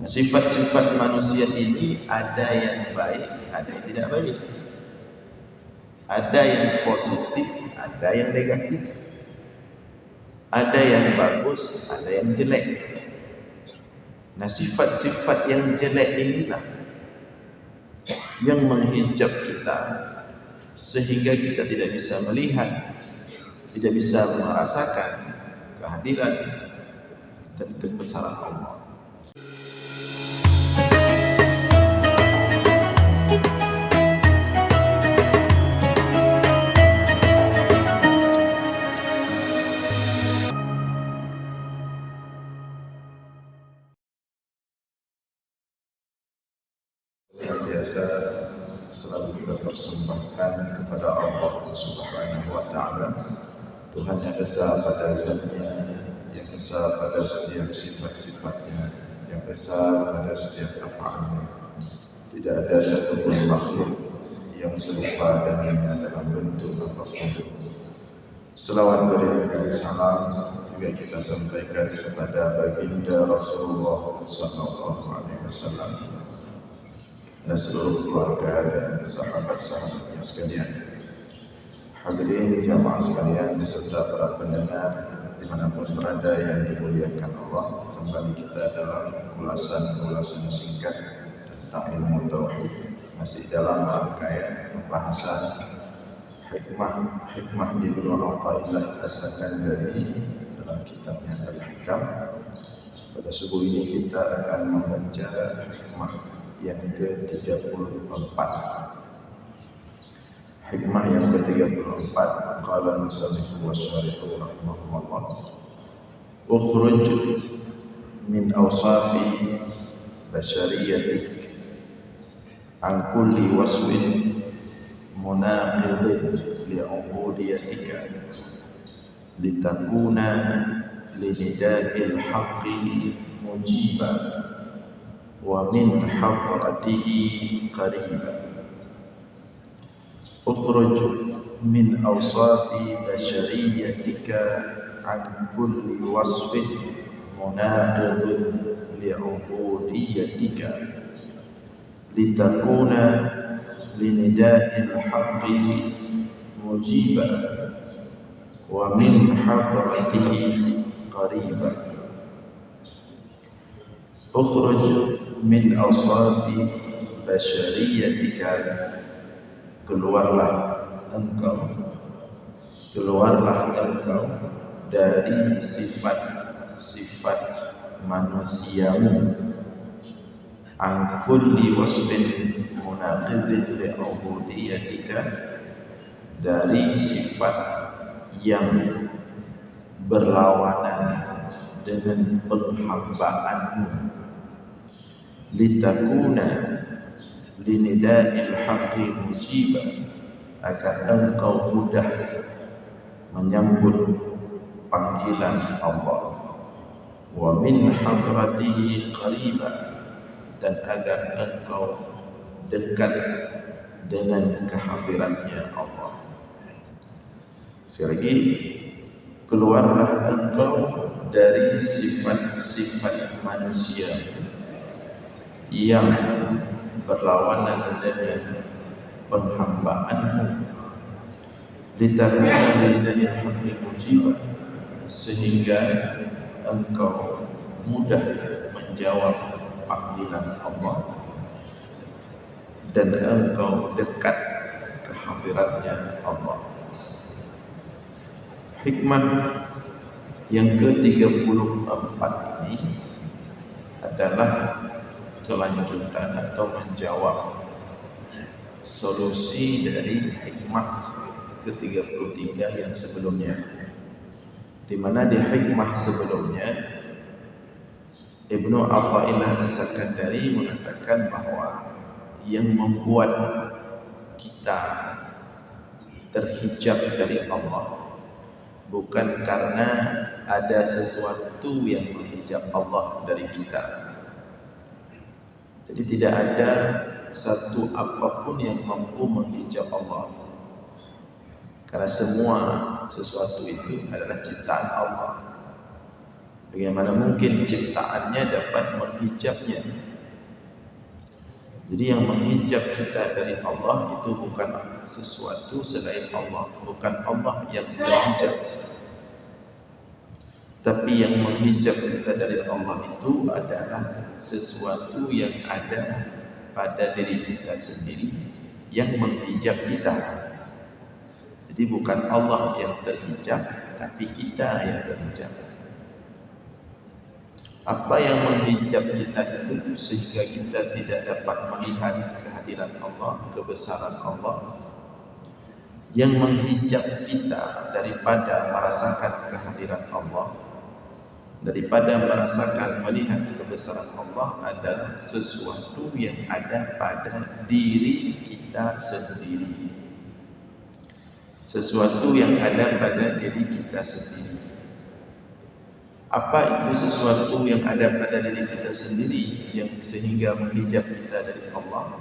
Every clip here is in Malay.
Nah, sifat-sifat manusia ini ada yang baik, ada yang tidak baik. Ada yang positif, ada yang negatif. Ada yang bagus, ada yang jelek. Nah, sifat-sifat yang jelek inilah yang menghijab kita sehingga kita tidak bisa melihat, tidak bisa merasakan kehadiran dan kebesaran Allah. Yang biasa selalu kita persembahkan kepada Allah Subhanahu wa Ta'ala, Tuhan yang besar pada zatnya, yang besar pada setiap sifat-sifatnya, yang besar pada setiap af'alnya. Tidak ada satupun makhluk yang serupa dengannya dalam bentuk apapun. Selawat berikan salam juga kita sampaikan kepada baginda Rasulullah Sallallahu Alaihi Wasallam dan seluruh keluarga dan sahabat-sahabatnya sekalian. Hadirin jamaah sekalian beserta para pendengar dimanapun berada yang dimuliakan Allah, kembali kita dalam ulasan singkat tentang ilmu tauhid, masih dalam rangkaian pembahasan hikmah Ibnu Athaillah As-Sakandari dalam kitabnya Al-Hikam. Pada subuh ini kita akan membaca hikmah yang ke-34. Hikmah yang ke-34, qala al-musannif wa syarih rahimahullah, ukhruj min awsafi bashariyatik an kulli wasfin munaqidin li'ubudiyatika litakuna linida'il haqqi mujiban wa min hadratihi qariban. Ukhruj min awsafi bashariyatika an kulli wasfin munaqidin li'ubudiyatika litakuna linida'il haqqi mujiban wa min hadratihi qariban. Ukhruj min awsafi bashariyatika, keluarlah engkau dari sifat-sifat manusiamu, an kulli wasfin munaqidin li'ubudiyatika, dari sifat yang berlawanan dengan penghambaanmu, litakuna linida'il haqqi mujiban, agar engkau mudah menyambut panggilan Allah, wa min hadratihi qariban, dan agar engkau dekat dengan kehadirannya Allah. Sekali lagi, keluarlah engkau dari sifat-sifat manusia yang berlawanan dengan penghambaanmu, litakuna lillahi haqqi mujiban, sehingga engkau mudah menjawab panggilan Allah dan engkau dekat kehadirannya Allah. Hikmah yang ke-34 ini adalah kelanjutan atau menjawab solusi dari hikmah ke-33 yang sebelumnya, di mana di hikmah sebelumnya Ibnu Athaillah As-Sakandari mengatakan bahwa yang membuat kita terhijab dari Allah bukan karena ada sesuatu yang menghijab Allah dari kita. Jadi tidak ada satu apapun yang mampu menghijab Allah, karena semua sesuatu itu adalah ciptaan Allah. Bagaimana mungkin ciptaannya dapat menghijabnya? Jadi yang menghijab kita dari Allah itu bukan sesuatu selain Allah, bukan Allah yang terhijab. Tapi yang menghijab kita dari Allah itu adalah sesuatu yang ada pada diri kita sendiri yang menghijab kita. Jadi bukan Allah yang terhijab, tapi kita yang terhijab. Apa yang menghijab kita itu sehingga kita tidak dapat melihat kehadiran Allah, kebesaran Allah. Yang menghijab kita daripada merasakan kehadiran Allah, daripada merasakan melihat kebesaran Allah adalah sesuatu yang ada pada diri kita sendiri. Sesuatu yang ada pada diri kita sendiri. Apa itu sesuatu yang ada pada diri kita sendiri yang sehingga menghijab kita dari Allah?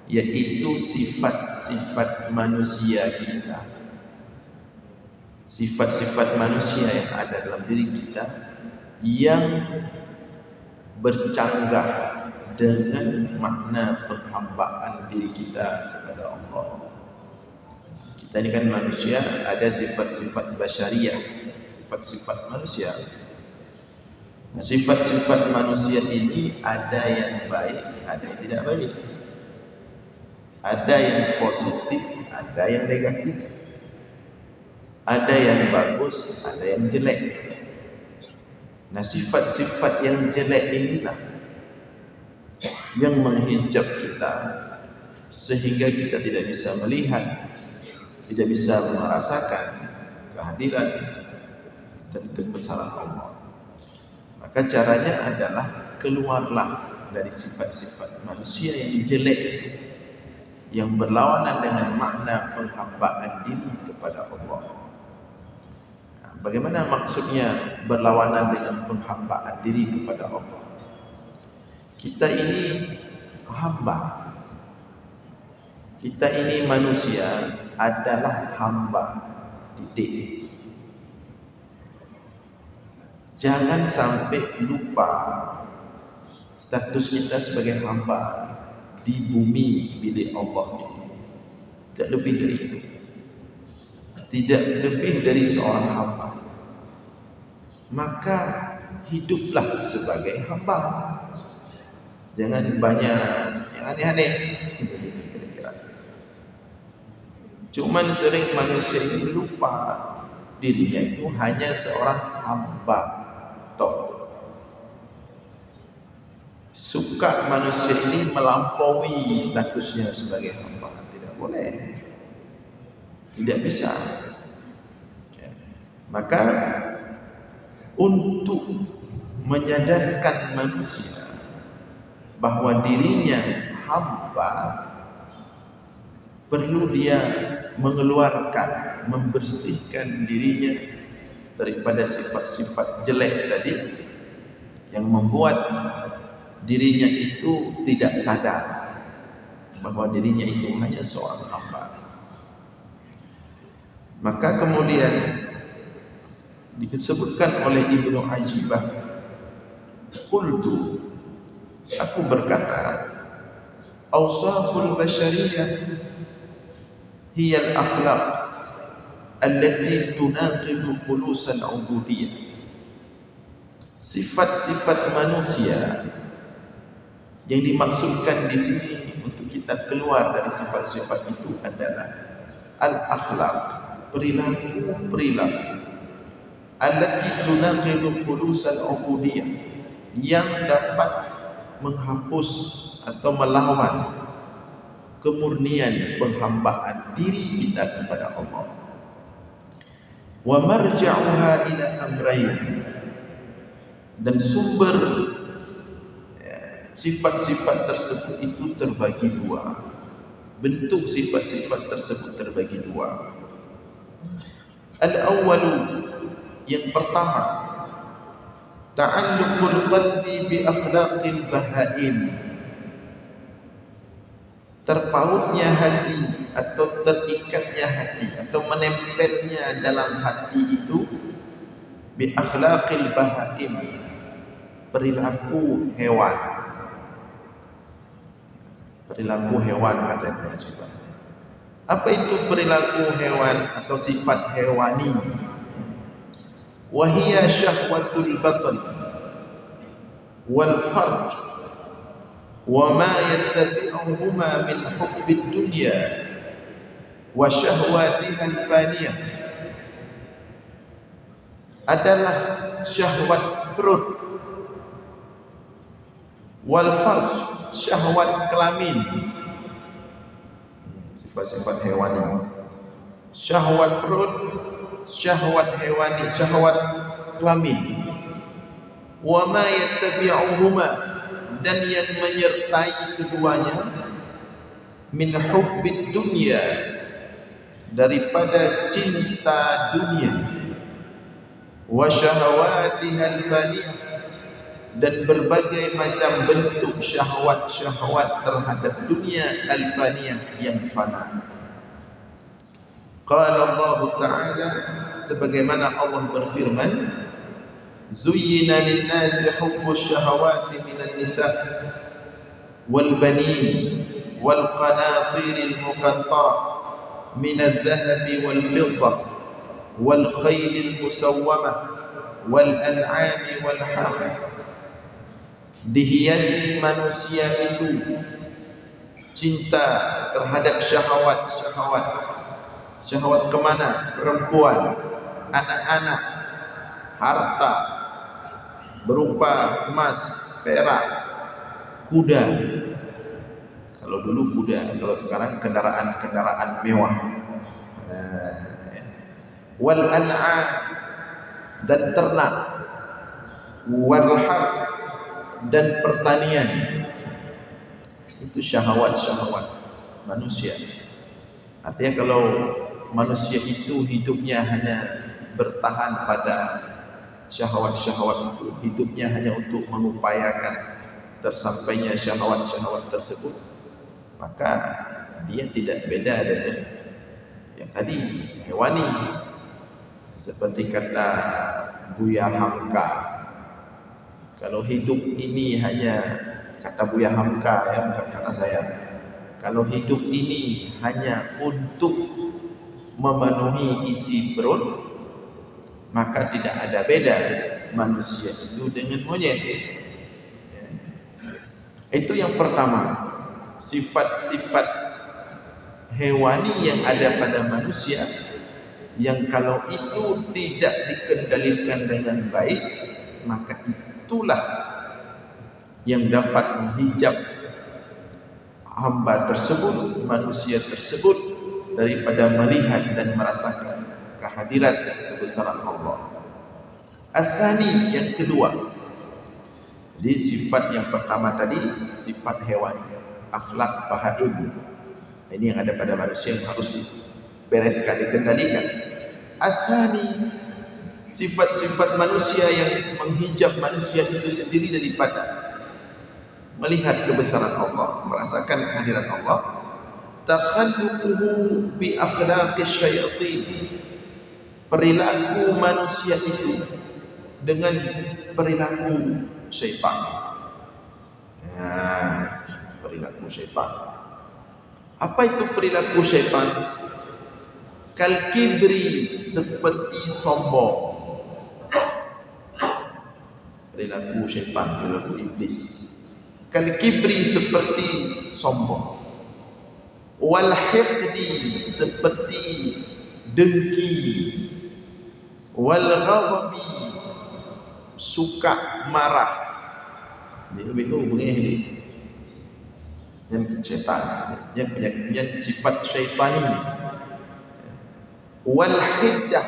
Yaitu sifat-sifat manusia kita. Sifat-sifat manusia yang ada dalam diri kita yang bercanggah dengan makna penghambaan diri kita kepada Allah. Kita ini kan manusia, ada sifat-sifat basyariah, sifat-sifat manusia. Nah, sifat-sifat manusia ini ada yang baik, ada yang tidak baik. Ada yang positif, ada yang negatif. Ada yang bagus, ada yang jelek. Nah, sifat-sifat yang jelek inilah yang menghijab kita sehingga kita tidak bisa melihat, tidak bisa merasakan kehadiran dan kebesaran Allah. Maka caranya adalah keluarlah dari sifat-sifat manusia yang jelek itu, yang berlawanan dengan makna penghambaan diri kepada Allah. Nah, bagaimana maksudnya berlawanan dengan penghambaan diri kepada Allah? Kita ini hamba, kita ini manusia adalah hamba, titik. Jangan sampai lupa status kita sebagai hamba di bumi milik Allah ini. Tidak lebih dari itu. Tidak lebih dari seorang hamba. Maka hiduplah sebagai hamba. Jangan banyak yang aneh-aneh. Cuman sering manusia ini lupa dirinya itu hanya seorang hamba. Suka manusia ini melampaui statusnya sebagai hamba. Tidak boleh, tidak bisa. Maka untuk menyadarkan manusia bahwa dirinya hamba, perlu dia mengeluarkan, membersihkan dirinya daripada sifat-sifat jelek tadi yang membuat dirinya itu tidak sadar bahwa dirinya itu hanya seorang hamba. Maka kemudian disebutkan oleh Ibnu Ajibah, qultu, aku berkata, awsaful basyariyah hiya al-akhlaq allati tunaqidu khulusan ubudiyah. Sifat-sifat manusia yang dimaksudkan di sini untuk kita keluar dari sifat-sifat itu adalah al-akhlaq, perilaku allati tunaqidu khulusan ubudiyah, yang dapat menghapus atau melawan kemurnian penghambaan diri kita kepada Allah. Wa marja'uha ila amrayn, dan sumber sifat-sifat tersebut itu terbagi dua. Bentuk sifat-sifat tersebut terbagi dua. Al-awwalu, yang pertama, ta'alluqul qalbi bi akhlaqil bahaim, terpautnya hati atau terikatnya hati atau menempelnya dalam hati itu bi akhlaqil bahaim, perilaku hewan. Perilaku hewan kata Ibnu Ajibah. Apa itu perilaku hewan atau sifat hewani? Wahia syahwatul batn wal farj wa ma yattabi'uhuma min hubbid dunya wa syahwatiha al-faniyah. Adalah syahwat perut, wal farj, syahwat kelamin, sifat-sifat hewani. Syahwat perut, syahwat hewani, syahwat kelamin. Wa ma yattabi'uhuma, dan yang menyertai keduanya, min hubbid dunya, daripada cinta dunia, wa syahawatihal faniyah, dan berbagai macam bentuk syahwat-syahwat terhadap dunia al-faniyah yang fana. Qala Allah Ta'ala, sebagaimana Allah berfirman, zuyyina lin-nasi hubbus syahawati minan nisa' wal banin wal qanatiril muqantarah minadh dhahabi wal fiddah wal khaylil musawwamah wal an'ami wal harth. Dihiasi manusia itu cinta terhadap syahwat-syahwat. Syahwat kemana? Perempuan, anak-anak, harta berupa emas, perak, kuda. Kalau dulu kuda, kalau sekarang kendaraan-kendaraan mewah. Wal an'am, dan ternak, wal hars, dan pertanian. Itu syahwat-syahwat manusia. Artinya kalau manusia itu hidupnya hanya bertahan pada syahwat-syahwat itu, hidupnya hanya untuk mengupayakan tersampainya syahwat-syahwat tersebut, maka dia tidak beda dengan yang tadi, hewani. Seperti kata Buya Hamka, kalau hidup ini hanya, kata Buya Hamka ya, bukan kata saya, kalau hidup ini hanya untuk memenuhi isi perut, maka tidak ada beda manusia itu dengan monyet. Itu yang pertama, sifat-sifat hewani yang ada pada manusia, yang kalau itu tidak dikendalikan dengan baik, maka itulah yang dapat menghijab hamba tersebut, manusia tersebut, daripada melihat dan merasakan kehadiran kebesaran Allah. Al-thani, yang kedua. Jadi sifat yang pertama tadi sifat hewani, akhlak bahaim. Ini yang ada pada manusia yang harus dibereskan, dikendalikan. Al-thani, sifat-sifat manusia yang menghijab manusia itu sendiri daripada melihat kebesaran Allah, merasakan kehadiran Allah. Takhalluquhu bi akhlaqis syayatin, perilaku manusia itu dengan perilaku syaitan. Perilaku syaitan. Apa itu perilaku syaitan? Kal kibri, seperti sombong. Perilaku syaitan, perilaku iblis. Kal kibri, seperti sombong. Wal hiqdi, seperti dengki. Wal ghadabi, suka marah. Ini begini. Yang syaitan, yang sifat syaitani. Wal hiddah,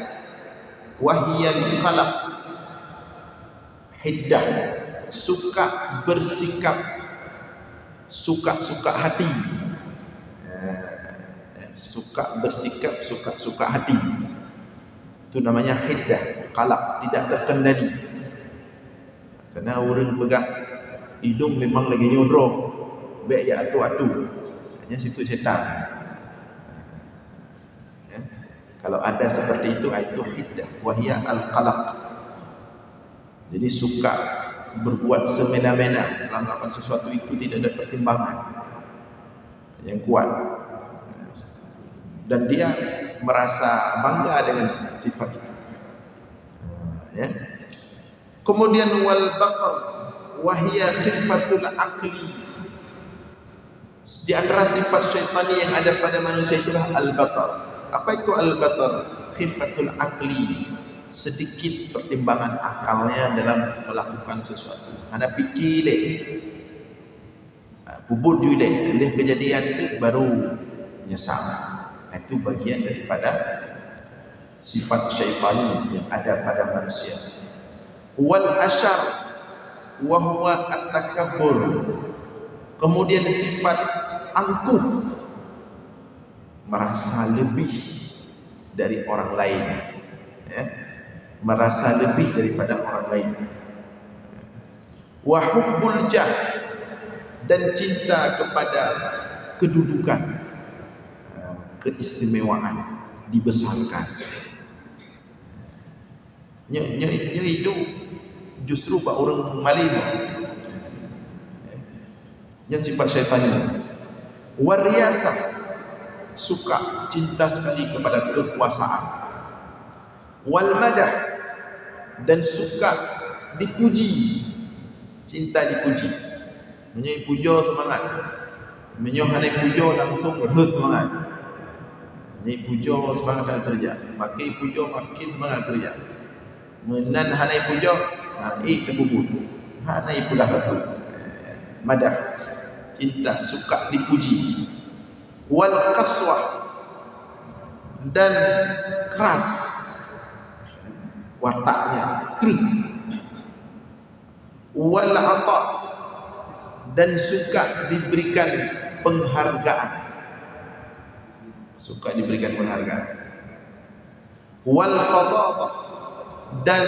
wahiyal qalaq. Hiddah, suka bersikap, suka hati. Suka bersikap, suka hati. Itu namanya hiddah, qalaq, tidak terkendali. Karena orang pegang hidung memang lagi nyodrong, baik ya atu-atu, hanya sifat syaitan. Kalau ada seperti itu hiddah, wahia al-qalaq, Jadi suka berbuat semena-mena, melakukan sesuatu itu tidak ada pertimbangan yang kuat, dan dia merasa bangga dengan sifat itu. Ya. Kemudian wal baqar wahia khiffatul aqli. Di antara sifat syaitani yang ada pada manusia itulah al-batar. Apa itu al-batar? Khiffatul aqli, sedikit pertimbangan akalnya dalam melakukan sesuatu. Ada fikir deh, bubur julek, lihat kejadian itu baru menyesal. Itu bagian daripada sifat syaitani yang ada pada manusia. Wal ashar wa huwa at-takabbur. Kemudian sifat angkuh, merasa lebih dari orang lain, ya, merasa lebih daripada orang lain. Wa hubbul jah, dan cinta kepada kedudukan, keistimewaan, dibesarkan. Nya hidup justru pak orang malim. Yang sifat syaitan ini. Wariyasah, suka, cinta sekali kepada kekuasaan. Wal madah, dan suka dipuji, cinta dipuji. Menyai puja semangat, menyohanai puja langsung berhut semangat. Menyai puja semangat nak kerja, makin puja makin semangat kerja. Menan hanai puja, terbubut. Hanai pula betul. Madah, cinta, suka dipuji. Wal qaswah, dan keras wataknya, keras. Wal ata, dan suka diberikan penghargaan, suka diberikan penghargaan. Wal fadhadha, dan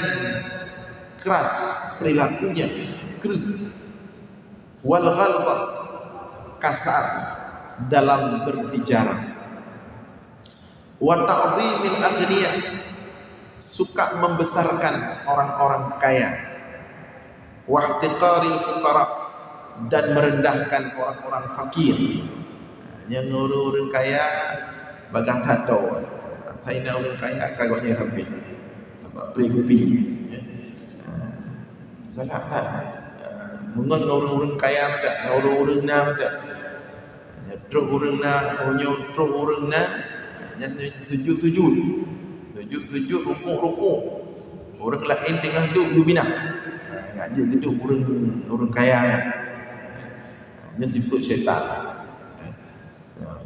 keras perilakunya, keras. Wal ghalbah, kasar dalam berbicara. Wa ta'dhimil aghniya, suka membesarkan orang-orang kaya. Wa ihtiqaril fuqara, dan merendahkan orang-orang fakir. Yang orang kaya bagah tato, saya orang kaya kagaknya habis. Nampak prikupi. Salah. Mengon orang-orang kaya tak, orang-orang nak tak. Truk orang nak, truk orang nak, sujud, rukuk. Orang lain tengah duduk lubina. Ngaji duduk orang kaya. Ini sifat syaitan.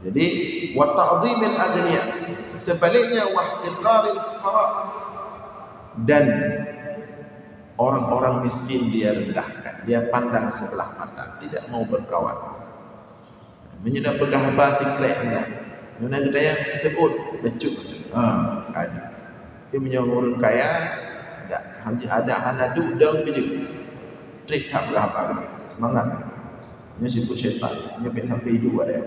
Jadi wa ta'dhimil aghniya, sebaliknya wa ihtiqaril fuqara, dan orang-orang miskin dia rendahkan, dia pandang sebelah mata, tidak mau berkawan. Menyudah pegah bati kreknya, menyudah gedaya sebut becuk. Ada. Dia menyuruh orang kaya, ada hanadu daun biju. Trik tak berapa, semangat. Ini sifat syaitan, nyepek sampai hidup ada.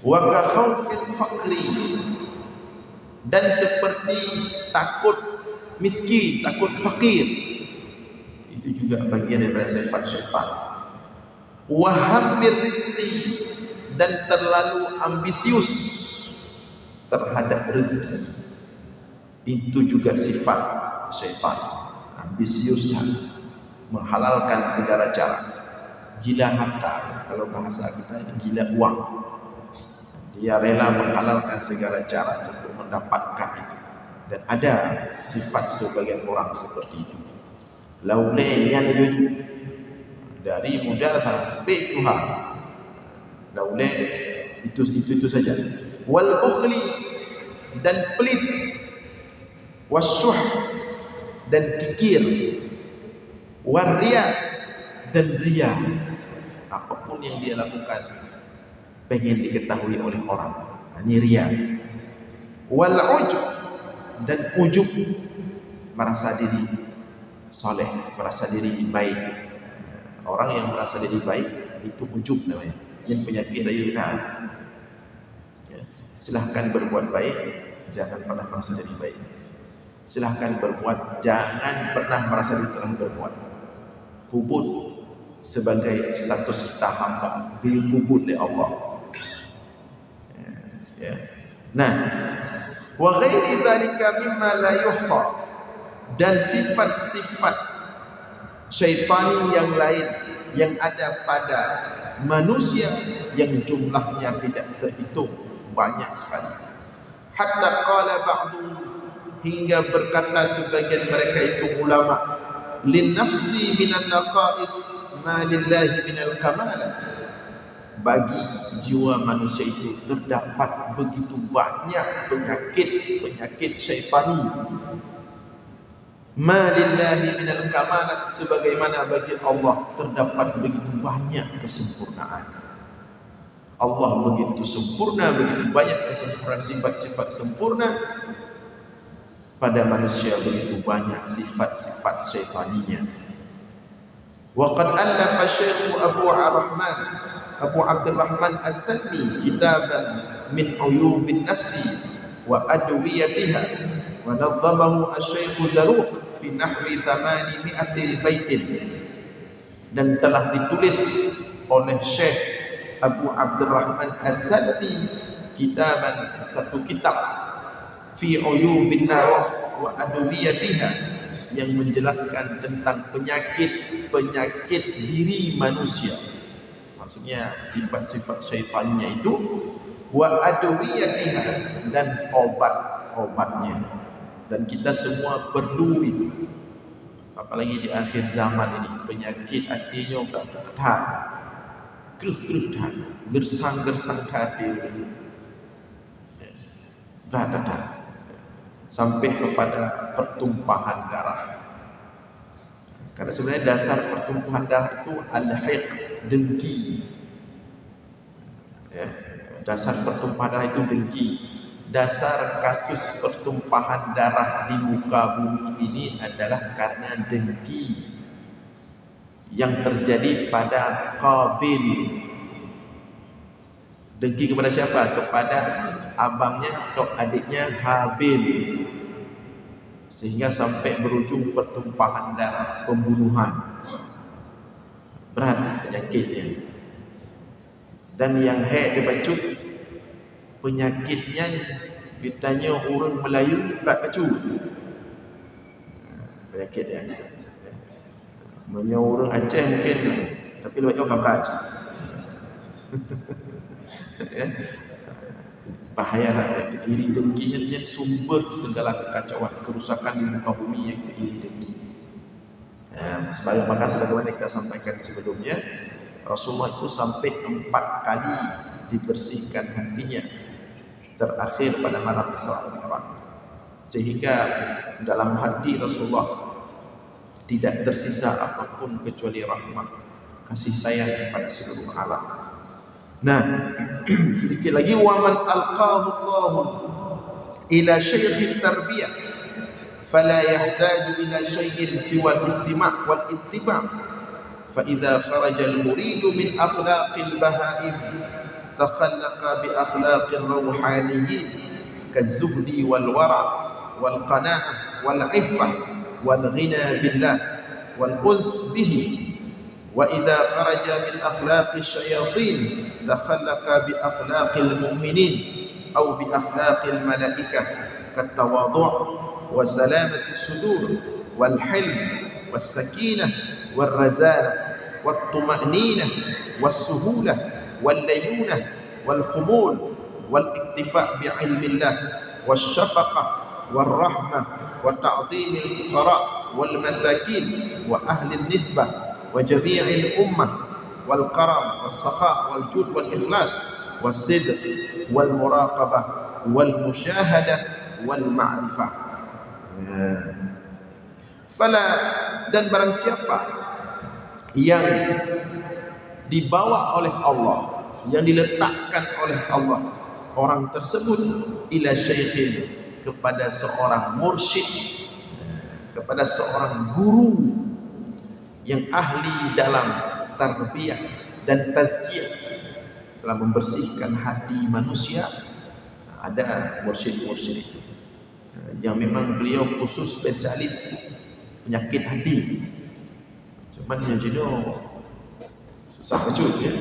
Wa ka khaufil faqri, dan seperti takut miskin, takut fakir, itu juga bagian daripada sifat syaitan. Wa hammir rizqi, dan terlalu ambisius terhadap rezeki, itu juga sifat syaitan. Ambisius, menghalalkan segala cara. Gila harta, kalau bahasa kita gila uang. Dia rela menghalalkan segala cara untuk mendapatkan itu. Dan ada sifat sebagian orang seperti itu. Laulenya jujur, dari muda sampai Tuhan. Lauleh itu saja. Wal bukhli, dan pelit. Wasyuh, dan kikir. Waria, dan ria. Apapun yang dia lakukan pengen diketahui oleh orang. Ini ria. Wal ujub, dan ujub, merasa diri soleh, merasa diri baik. Orang yang merasa diri baik itu ujub namanya. Yang penyakit rayuan. Ya. Silahkan berbuat baik, jangan pernah merasa diri baik. silahkan berbuat, jangan pernah merasa telah berbuat. Kubur sebagai status kita hamba, dikubur oleh Allah. Ya. Nah, wa ghairi dzalika mimma la yuhsa, dan sifat-sifat syaitani yang lain yang ada pada manusia yang jumlahnya tidak terhitung, banyak sekali. Hatta qala ba'du, hingga berkata sebagian mereka itu ulama, lin nafsi minan naqais ma lillahi minal kamalat, bagi jiwa manusia itu terdapat begitu banyak penyakit syaitani. Ma lillahi minal kamalat, sebagaimana bagi Allah terdapat begitu banyak kesempurnaan. Allah begitu sempurna, begitu banyak kesempurnaan, sifat-sifat sempurna. Pada manusia begitu banyak sifat-sifat syaitaninya. Wa qad allafa Syekh Abu Abdurrahman As-Salmi kitaban min uyubin nafsi wa adwiyatiha, wa nadzamahu Asy-Syaikh Zaruq fi nahwi 800 baitin, dan telah ditulis oleh Syekh Abu Abdurrahman As-Salmi kitaban, satu kitab, fi uyubin nas wa adwiyatiha, yang menjelaskan tentang penyakit diri manusia, maksudnya sifat-sifat syaitannya itu, wa adwiyatiha, dan obat-obatnya. Dan kita semua perlu itu, apalagi di akhir zaman ini. Penyakit hatinya kedah, kedah, gersang-gersang hati, berat, sampai kepada pertumpahan darah. Karena sebenarnya dasar pertumpahan darah itu al-hiq, dengki. Ya, dasar pertumpahan darah itu dengki. Dasar kasus pertumpahan darah di muka bumi ini adalah karena dengki yang terjadi pada Qabil. Dengki kepada siapa? Kepada abangnya atau adiknya Habil, sehingga sampai berujung pertumpahan darah, pembunuhan. Berat penyakitnya. Dan yang dibacut, penyakitnya ditanya orang Melayu berat kecu. Penyakitnya. Menyo orang Aceh mungkin, tapi lebih jauh berat. Bahaya lah, iri dengkinya dia sumber segala kekacauan, kerusakan di muka bumi, yang iri dengki. Sebagaimana kita sampaikan sebelumnya, Rasulullah itu sampai 4 kali dibersihkan hatinya, terakhir pada malam Isra Mi'raj, sehingga dalam hati Rasulullah tidak tersisa apapun kecuali rahmat, kasih sayang kepada seluruh alam. Nah, sedikit lagi, wa man alqahu Allah ila syaikh tarbiyah fala yahtaju ila syai'in siwa al-istima' wal ittiba', fa idza kharaja al-murid min akhlaqil bahaim takhallaqa bi akhlaqir ruhaniyyin kaz-zuhdi wal wara' wal qana'ah wal 'iffah wal ghina billah wal uns bihi. Wa idza kharaja min akhlaqi syayatin takhallaqa bi akhlaqil mu'minin aw bi akhlaqil malaikah kat tawadhu' wa salamati sudur wal hilm was sakinah wal razanah wat tuma'ninah was suhulah wal layunah wal khumul wal iktifa' bi ilmillah was syafaqah wal rahmah wa ta'dhimil fuqara wal masakin wa ahli nisbah wa jami'il ummah wal karam was sakha wal jud wal ikhlas was sidq wal muraqabah wal musyahadah wal ma'rifah. Fala, dan barang siapa yang dibawa oleh Allah, yang diletakkan oleh Allah, orang tersebut ila syaikhin, kepada seorang mursyid, kepada seorang guru yang ahli dalam tarbiyah dan tazkiyah, telah membersihkan hati manusia. Ada mursyid-mursyid itu. yang memang beliau khusus spesialis penyakit hati. Cuma yang jenuh susah kecil ya.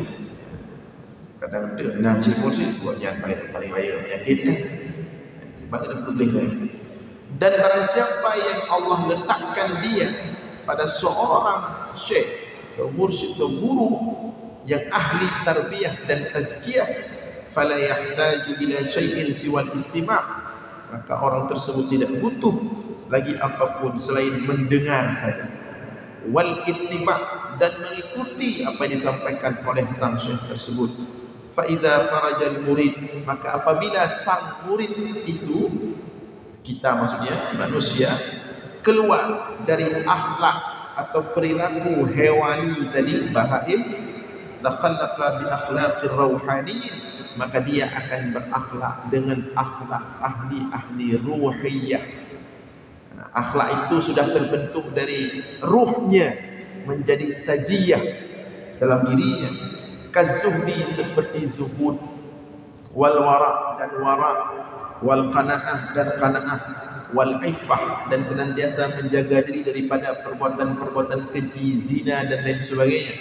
Kadang dia ngaji kursi buatnya paling raya penyakit kan. Sebab ada boleh kan. Dan barang siapa yang Allah letakkan dia pada seorang syekh atau mursyid atau guru yang ahli tarbiyah dan tazkiyah, fala yahtaju ila syai'in siwal istima', maka orang tersebut tidak butuh lagi apapun selain mendengar saja, wal ittiba' dan mengikuti apa yang disampaikan oleh sang syekh tersebut. Fa idza kharajal murid, maka apabila sang murid itu, kita maksudnya manusia, keluar dari akhlak atau perilaku hewani tadi, bahaim, takhallaqa bi akhlaqir rauhaniyin, maka dia akan berakhlak dengan akhlak ahli-ahli ruhiyah. Akhlak itu sudah terbentuk dari ruhnya menjadi sajiyah dalam dirinya. Kazuhdi, seperti zuhud, wal wara dan wara, wal qanaah dan qanaah, wal iffah dan senantiasa menjaga diri daripada perbuatan-perbuatan keji, zina dan lain sebagainya,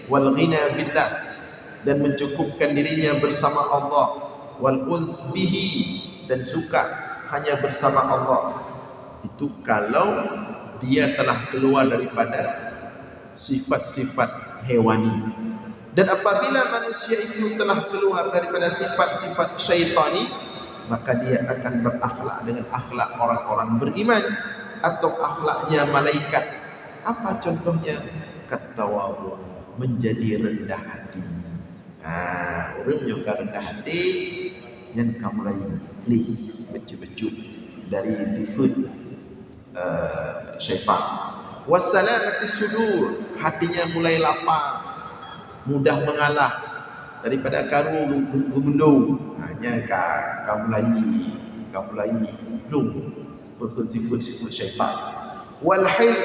wal ghina billah dan mencukupkan dirinya bersama Allah, wal uns bihi dan suka hanya bersama Allah. Itu kalau dia telah keluar daripada sifat-sifat hewani. Dan apabila manusia itu telah keluar daripada sifat-sifat syaitani, maka dia akan berakhlak dengan akhlak orang-orang beriman atau akhlaknya malaikat. Apa contohnya? Katawabu, menjadi rendah hati. Orang juga rendah hati yang kamu lain lih becu-becu dari sifat syaitan. Wassalamati sudur, hatinya mulai lapang, mudah mengalah daripada karu gumendung. Hanya kamu lain belum berkun sifat-sifat syaitan. Wal hilm,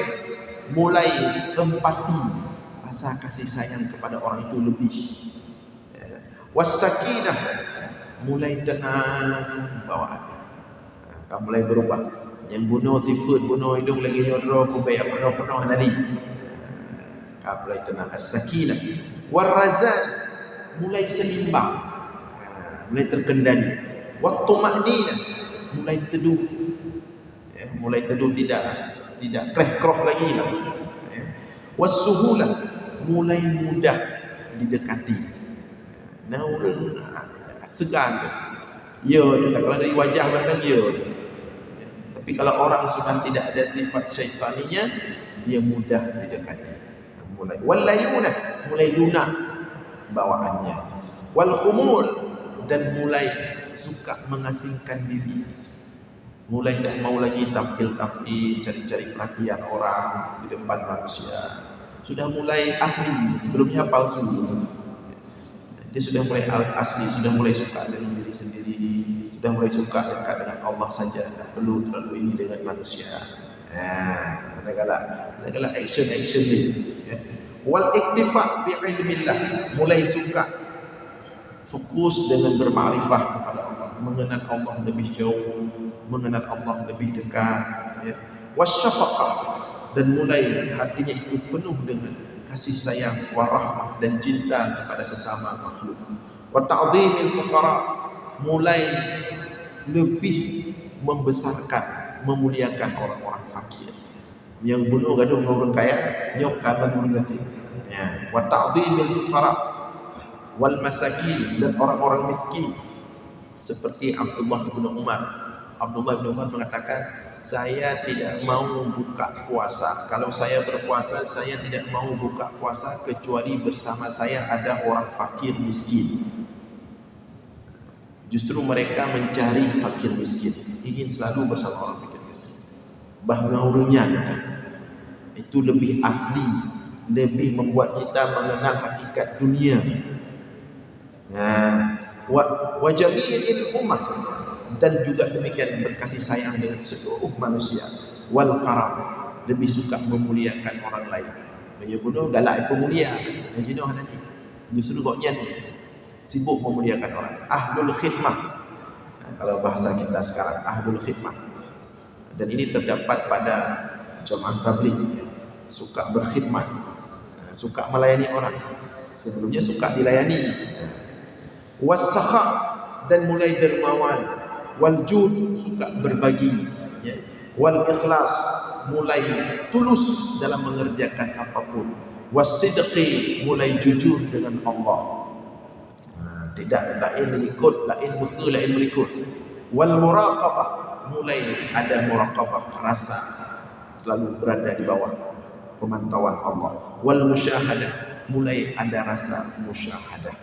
mulai empati, rasa kasih sayang kepada orang itu lebih. Was-sakinah, mulai tenang bawaannya. Kamu mulai berubah. Yang bunuh sifat, bunuh hidung lagi nyodro, kubayar penuh-penuh tadi. Kamu mulai tenang. As-sakinah. War-razan, mulai seimbang, mulai terkendali. Wat-tuma'ninah, mulai teduh. Mulai teduh, tidak kreh-kroh lagi lah. Was-suhulah, mulai mudah didekati. Nah, orang segan. Ya, kalau dari wajah pandang ya. Tapi kalau orang sudah tidak ada sifat syaitaninya, dia mudah didekati. Mulai walayunah, mulai lunak bawaannya. Wal khumul, dan mulai suka mengasingkan diri. Mulai tidak mau lagi tampil-tampil, cari-cari perhatian orang di depan manusia. Sudah mulai asli, sebelumnya palsu. Dia sudah mulai asli, sudah mulai suka dengan diri sendiri, sudah mulai suka dekat dengan Allah saja, tak perlu terlalu ini dengan manusia. Kadang-kadang action ni. Wal iktifa bi ilmillah, mulai suka fokus dengan bermakrifah kepada Allah, mengenal Allah lebih jauh, mengenal Allah lebih dekat. Wasyafaqah, dan mulai hatinya itu penuh dengan kasih sayang, warahmah dan cinta kepada sesama makhluk. Wa ta'dhimil fuqara, mulai lebih membesarkan, memuliakan orang-orang fakir. Yang bunuh gaduh dengan orang kaya, nyok kaban orang kafir. Wa ta'dhimil fuqara wal masakin, dan orang-orang miskin. Seperti Abdullah bin Umar. Abdullah bin Umar mengatakan, saya tidak mau buka puasa. Kalau saya berpuasa, saya tidak mau buka puasa kecuali bersama saya ada orang fakir miskin. Justru mereka mencari fakir miskin, ingin selalu bersama orang fakir miskin. Bahmaurunya itu lebih asli, lebih membuat kita mengenal hakikat dunia. Wa jami'il ummah, dan juga demikian berkasih sayang dengan seluruh manusia. Wal karam, lebih suka memuliakan orang lain. Dia bunuh galak pemulia. Yang jenuh ada ni. Justru goknya sibuk memuliakan orang. Ahlul khidmah. Kalau bahasa kita sekarang, ahlul khidmah. Dan ini terdapat pada jamaah tabligh, ya. Suka berkhidmat, suka melayani orang. Sebelumnya suka dilayani. Was-sakha, dan mulai dermawan. Wal jud, suka berbagi, ya. Wal ikhlas, mulai tulus dalam mengerjakan apapun. Was-sidqi, mulai jujur dengan Allah. Tidak lain mengikut, lain muka, lain melikut. Wal muraqabah, mulai ada muraqabah, rasa selalu berada di bawah pemantauan Allah. Wal musyahadah, mulai ada rasa musyahadah.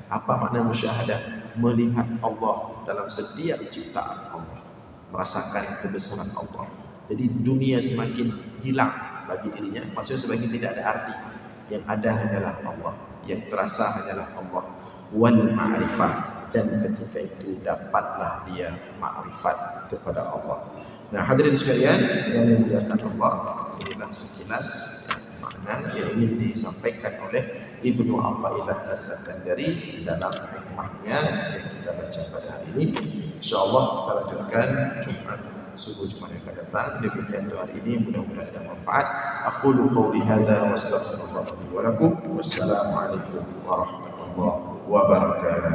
Apa makna musyahadah? Melihat Allah dalam setiap ciptaan Allah, merasakan kebesaran Allah. Jadi dunia semakin hilang bagi dirinya, maksudnya semakin tidak ada arti. Yang ada hanyalah Allah, yang terasa hanyalah Allah. Wal ma'rifah, dan ketika itu dapatlah dia ma'rifat kepada Allah. Nah, hadirin sekalian yang dimuliakan Allah, inilah sekilas makna yang ingin disampaikan oleh Ibnu Athaillah As-Sakandari dalam hikmahnya yang kita baca pada hari ini. InsyaAllah kita lanjutkan subuh Jumat yang akan datang. Demikian untuk hari ini, mudah-mudahan ada manfaat. Aqulu qawli hadza wa astaghfirullah li wa lakum. Wassalamualaikum warahmatullahi wabarakatuh.